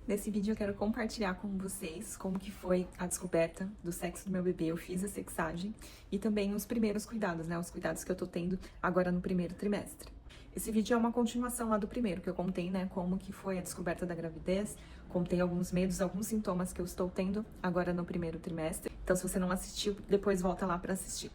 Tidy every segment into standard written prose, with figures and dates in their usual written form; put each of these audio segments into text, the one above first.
Nesse vídeo eu quero compartilhar com vocês como que foi a descoberta do sexo do meu bebê. Eu fiz a sexagem e também os primeiros cuidados, né? Os cuidados que eu tô tendo agora no primeiro trimestre. Esse vídeo é uma continuação lá do primeiro, que eu contei, né, como que foi a descoberta da gravidez, contei alguns medos, alguns sintomas que eu estou tendo agora no primeiro trimestre. Então, se você não assistiu, depois volta lá para assistir.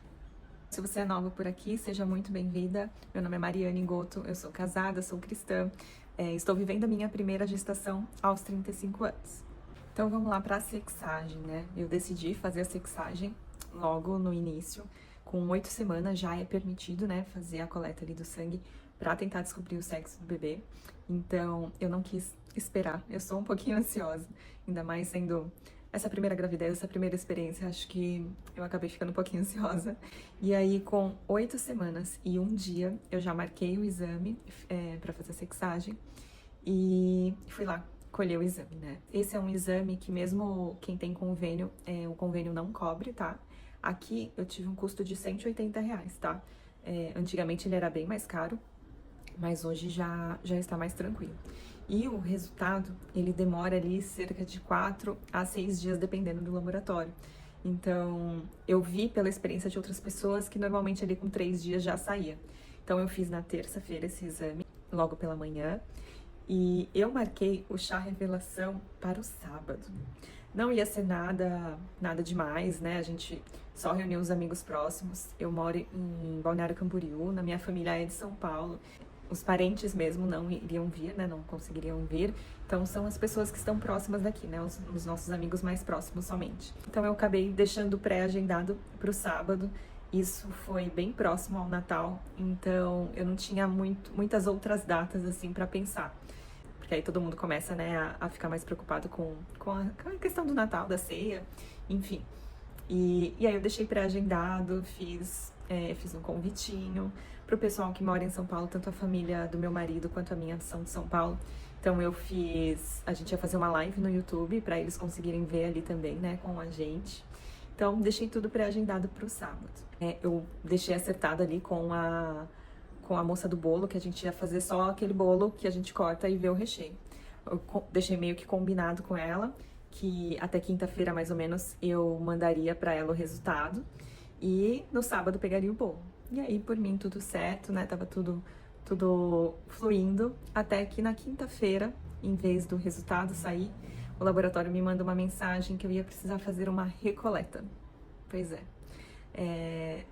Se você é nova por aqui, seja muito bem-vinda. Meu nome é Mariane Goto, eu sou casada, sou cristã, estou vivendo a minha primeira gestação aos 35 anos. Então vamos lá para a sexagem, né? Eu decidi fazer a sexagem logo no início, com 8 semanas já é permitido, né, fazer a coleta ali do sangue para tentar descobrir o sexo do bebê. Então eu não quis esperar, eu sou um pouquinho ansiosa, ainda mais sendo essa primeira gravidez, essa primeira experiência, acho que eu acabei ficando um pouquinho ansiosa. E aí, com 8 semanas e 1 dia, eu já marquei o exame para fazer a sexagem e fui lá colher o exame, né? Esse é um exame que mesmo quem tem convênio, o convênio não cobre, tá? Aqui eu tive um custo de R$ 180, tá? Antigamente ele era bem mais caro, mas hoje já está mais tranquilo. E o resultado, ele demora ali cerca de 4 a 6 dias, dependendo do laboratório. Então, eu vi pela experiência de outras pessoas que normalmente ali com 3 dias já saía. Então, eu fiz na terça-feira esse exame, logo pela manhã, e eu marquei o chá revelação para o sábado. Não ia ser nada demais, né? A gente só reuniu os amigos próximos. Eu moro em Balneário Camboriú, na minha família é de São Paulo. Os parentes mesmo não iriam vir, né? Não conseguiriam vir. Então, são as pessoas que estão próximas daqui, né? Os nossos amigos mais próximos somente. Então, eu acabei deixando pré-agendado para o sábado. Isso foi bem próximo ao Natal, então eu não tinha muitas outras datas, assim, para pensar. Porque aí todo mundo começa, né, a ficar mais preocupado com a questão do Natal, da ceia, enfim. E aí eu deixei pré-agendado, fiz um convitinho pro pessoal que mora em São Paulo, tanto a família do meu marido quanto a minha são de São Paulo. Então a gente ia fazer uma live no YouTube para eles conseguirem ver ali também, né, com a gente. Então deixei tudo pré-agendado pro sábado. Eu deixei acertado ali com a moça do bolo, que a gente ia fazer só aquele bolo que a gente corta e vê o recheio. Eu deixei meio que combinado com ela que até quinta-feira, mais ou menos, eu mandaria para ela o resultado e no sábado pegaria o bolo. E aí, por mim, tudo certo, né? Tava tudo fluindo, até que na quinta-feira, em vez do resultado sair, o laboratório me manda uma mensagem que eu ia precisar fazer uma recoleta. Pois é.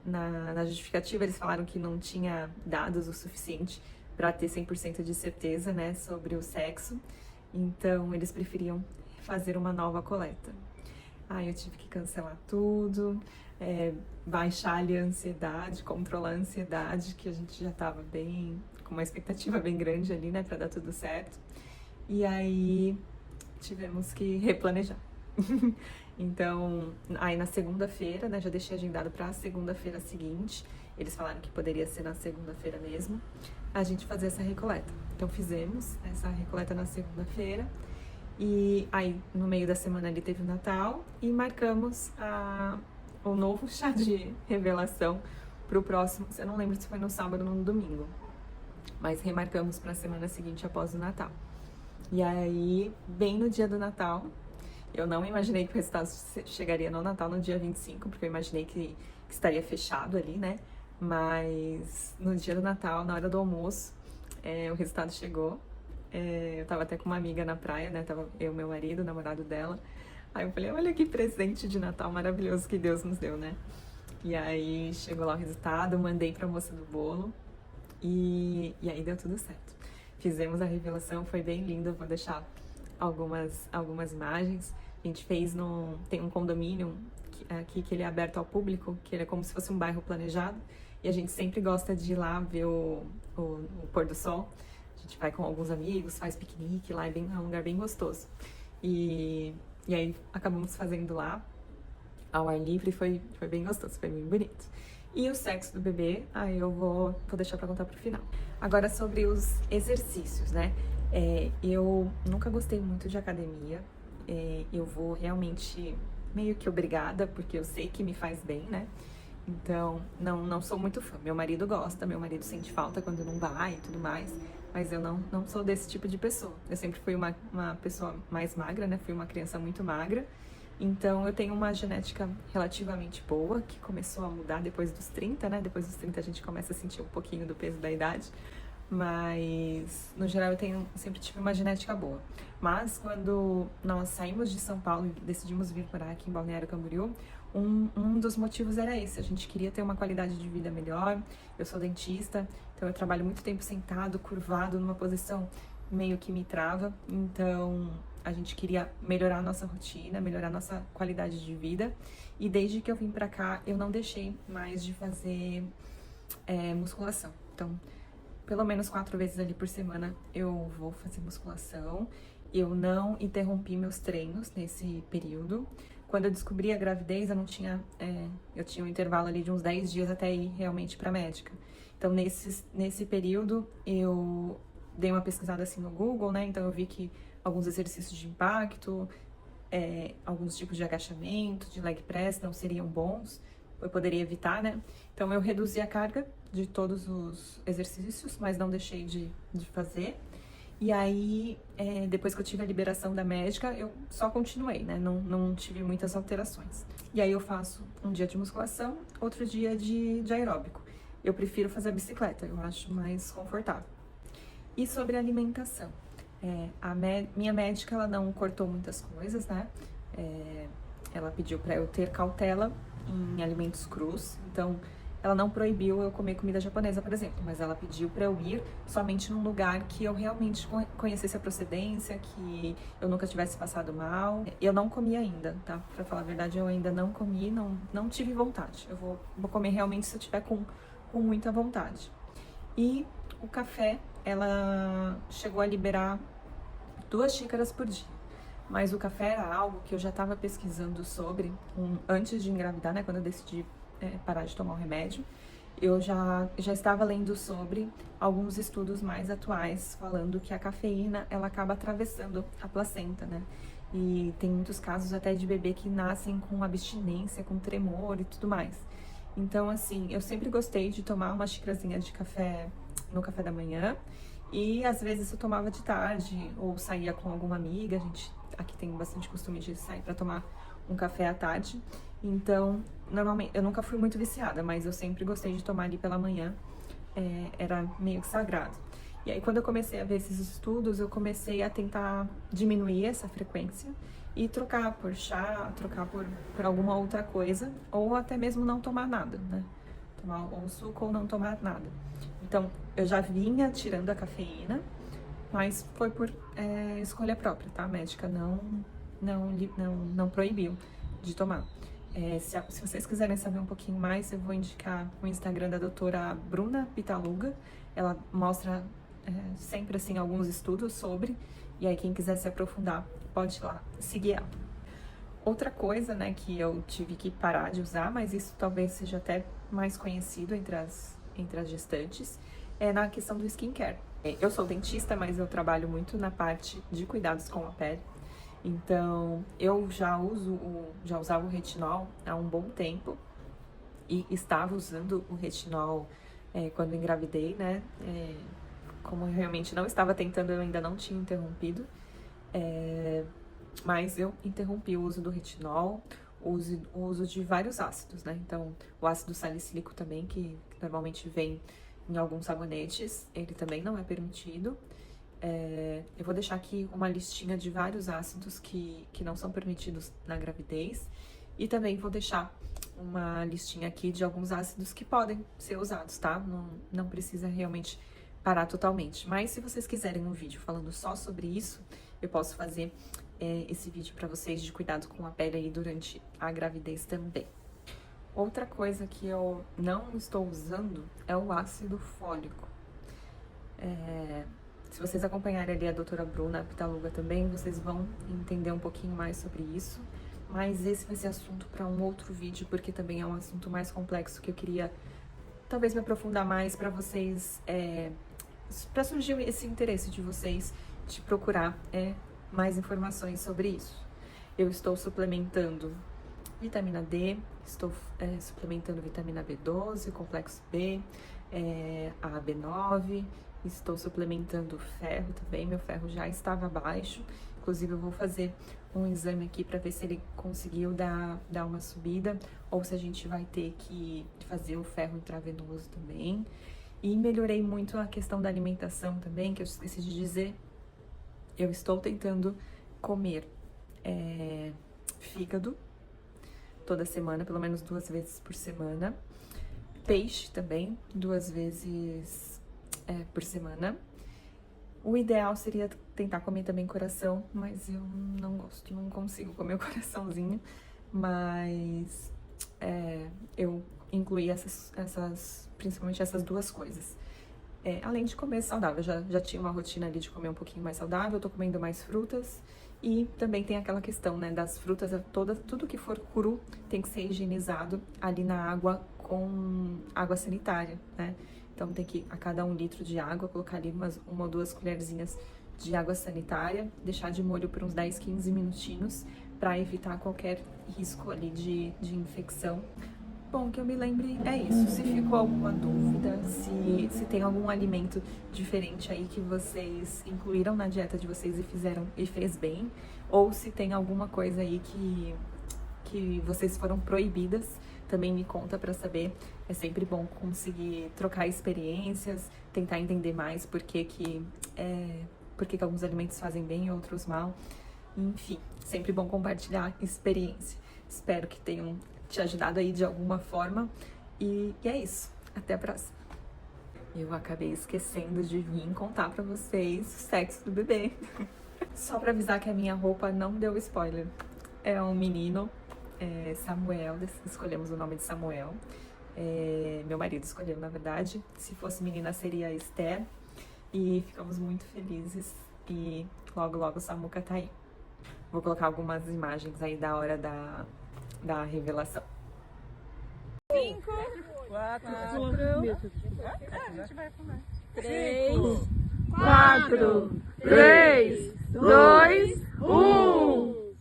Na justificativa, eles falaram que não tinha dados o suficiente para ter 100% de certeza, né, sobre o sexo. Então, eles preferiam fazer uma nova coleta. Aí eu tive que cancelar tudo, baixar ali a ansiedade, controlar a ansiedade, que a gente já estava com uma expectativa bem grande ali, né, para dar tudo certo. E aí tivemos que replanejar. Então, aí na segunda-feira, né, já deixei agendado para a segunda-feira seguinte. Eles falaram que poderia ser na segunda-feira mesmo, a gente fazer essa recoleta. Então fizemos essa recoleta na segunda-feira. E aí, no meio da semana ali teve o Natal e marcamos o novo chá de revelação pro próximo. Eu não lembro se foi no sábado ou no domingo, mas remarcamos para a semana seguinte após o Natal. E aí, bem no dia do Natal, eu não imaginei que o resultado chegaria no Natal, no dia 25, porque eu imaginei que estaria fechado ali, né? Mas no dia do Natal, na hora do almoço, o resultado chegou. Eu tava até com uma amiga na praia, né? Tava eu, meu marido, o namorado dela. Aí eu falei, olha que presente de Natal maravilhoso que Deus nos deu, né? E aí chegou lá o resultado, mandei pra moça do bolo e aí deu tudo certo. Fizemos a revelação, foi bem lindo, vou deixar algumas imagens. A gente fez tem um condomínio aqui que ele é aberto ao público, que ele é como se fosse um bairro planejado. E a gente sempre gosta de ir lá ver o pôr do sol. A gente vai com alguns amigos, faz piquenique lá, é um lugar bem gostoso. E aí acabamos fazendo lá, ao ar livre, foi bem gostoso, foi bem bonito. E o sexo do bebê, aí eu vou deixar pra contar pro final. Agora sobre os exercícios, né? Eu nunca gostei muito de academia, eu vou realmente meio que obrigada, porque eu sei que me faz bem, né? Então, não sou muito fã. Meu marido gosta, meu marido sente falta quando não vai e tudo mais. mas eu não sou desse tipo de pessoa. Eu sempre fui uma pessoa mais magra, né? Fui uma criança muito magra. Então, eu tenho uma genética relativamente boa, que começou a mudar depois dos 30, né? Depois dos 30 a gente começa a sentir um pouquinho do peso da idade. Mas, no geral, sempre tive uma genética boa. Mas, quando nós saímos de São Paulo e decidimos vir morar aqui em Balneário Camboriú, um dos motivos era esse. A gente queria ter uma qualidade de vida melhor. Eu sou dentista, então eu trabalho muito tempo sentado, curvado, numa posição meio que me trava. Então, a gente queria melhorar a nossa rotina, melhorar a nossa qualidade de vida. E desde que eu vim pra cá, eu não deixei mais de fazer musculação. Então, pelo menos 4 vezes ali por semana eu vou fazer musculação. Eu não interrompi meus treinos nesse período. Quando eu descobri a gravidez, eu tinha um intervalo ali de uns 10 dias até ir realmente pra médica. Então, nesse período, eu dei uma pesquisada assim no Google, né? Então, eu vi que alguns exercícios de impacto, alguns tipos de agachamento, de leg press não seriam bons. Eu poderia evitar, né? Então, eu reduzi a carga de todos os exercícios, mas não deixei de fazer. E aí, depois que eu tive a liberação da médica, eu só continuei, né? Não tive muitas alterações. E aí eu faço um dia de musculação, outro dia de aeróbico. Eu prefiro fazer a bicicleta, eu acho mais confortável. E sobre a alimentação, minha médica, ela não cortou muitas coisas, né? Ela pediu para eu ter cautela em alimentos crus, então ela não proibiu eu comer comida japonesa, por exemplo, mas ela pediu para eu ir somente num lugar que eu realmente conhecesse a procedência, que eu nunca tivesse passado mal. Eu não comi ainda, tá? Pra falar a verdade, eu ainda não comi, não tive vontade. Eu vou comer realmente se eu tiver com muita vontade. E o café, ela chegou a liberar 2 xícaras por dia. Mas o café era algo que eu já estava pesquisando sobre antes de engravidar, né? Quando eu decidi parar de tomar o remédio. Eu já estava lendo sobre alguns estudos mais atuais, falando que a cafeína, ela acaba atravessando a placenta, né? E tem muitos casos até de bebê que nascem com abstinência, com tremor e tudo mais. Então, assim, eu sempre gostei de tomar uma xícarazinha de café no café da manhã. E às vezes eu tomava de tarde ou saía com alguma amiga. A gente aqui tem bastante costume de sair para tomar um café à tarde. Então, normalmente, eu nunca fui muito viciada, mas eu sempre gostei de tomar ali pela manhã. Era meio que sagrado. E aí, quando eu comecei a ver esses estudos, eu comecei a tentar diminuir essa frequência e trocar por chá, trocar por alguma outra coisa, ou até mesmo não tomar nada, né? Tomar um suco ou não tomar nada. Então, eu já vinha tirando a cafeína, mas foi por escolha própria, tá? A médica não proibiu de tomar. Se vocês quiserem saber um pouquinho mais, eu vou indicar o Instagram da doutora Bruna Pitaluga. Ela mostra sempre assim alguns estudos sobre, e aí quem quiser se aprofundar pode ir lá seguir ela. Outra coisa, né, que eu tive que parar de usar, mas isso talvez seja até mais conhecido entre as gestantes, é na questão do skincare. Eu sou dentista, mas eu trabalho muito na parte de cuidados com a pele. Então, eu já usava o retinol há um bom tempo e estava usando o retinol quando engravidei, né? Como eu realmente não estava tentando, eu ainda não tinha interrompido, mas eu interrompi o uso do retinol, o uso de vários ácidos, né? Então, o ácido salicílico também, que normalmente vem em alguns sabonetes, ele também não é permitido. Eu vou deixar aqui uma listinha de vários ácidos que não são permitidos na gravidez. E também vou deixar uma listinha aqui de alguns ácidos que podem ser usados, tá? Não precisa realmente parar totalmente. Mas se vocês quiserem um vídeo falando só sobre isso, eu posso fazer esse vídeo para vocês de cuidado com a pele aí durante a gravidez também. Outra coisa que eu não estou usando é o ácido fólico. Se vocês acompanharem ali a doutora Bruna Pitaluga também, vocês vão entender um pouquinho mais sobre isso. Mas esse vai ser assunto para um outro vídeo, porque também é um assunto mais complexo que eu queria talvez me aprofundar mais para vocês, para surgir esse interesse de vocês de procurar mais informações sobre isso. Eu estou suplementando vitamina D, estou suplementando vitamina B12, complexo B, a B9, Estou suplementando ferro também, meu ferro já estava baixo. Inclusive, eu vou fazer um exame aqui para ver se ele conseguiu dar uma subida ou se a gente vai ter que fazer o ferro intravenoso também. E melhorei muito a questão da alimentação também, que eu esqueci de dizer. Eu estou tentando comer fígado toda semana, pelo menos 2 vezes por semana. Peixe também, 2 vezes por semana. O ideal seria tentar comer também coração, mas eu não gosto, não consigo comer o coraçãozinho. Mas eu incluí principalmente essas 2 coisas. Além de comer saudável, já tinha uma rotina ali de comer um pouquinho mais saudável, eu tô comendo mais frutas. E também tem aquela questão, né, das frutas, tudo que for cru tem que ser higienizado ali na água com água sanitária, né? Então tem que, a cada 1 litro de água, colocar ali 1 ou 2 colherzinhas de água sanitária, deixar de molho por uns 10, 15 minutinhos, para evitar qualquer risco ali de infecção. Bom, que eu me lembre é isso. Se ficou alguma dúvida, se tem algum alimento diferente aí que vocês incluíram na dieta de vocês e fez bem, ou se tem alguma coisa aí que vocês foram proibidas, também me conta para saber. É sempre bom conseguir trocar experiências, tentar entender mais por que alguns alimentos fazem bem e outros mal. Enfim, sempre bom compartilhar experiência. Espero que tenham te ajudado aí de alguma forma. E é isso. Até a próxima. Eu acabei esquecendo de vir contar pra vocês o sexo do bebê. Só pra avisar que a minha roupa não deu spoiler. É um menino, Samuel, escolhemos o nome de Samuel. Meu marido escolheu, na verdade. Se fosse menina, seria Esther. E ficamos muito felizes. E logo, logo o Samuca tá aí. Vou colocar algumas imagens aí da hora da revelação. 5, 4, 3, 4, 3, 2, 1.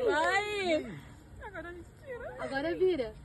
Vai! Agora a gente tira. Agora vira.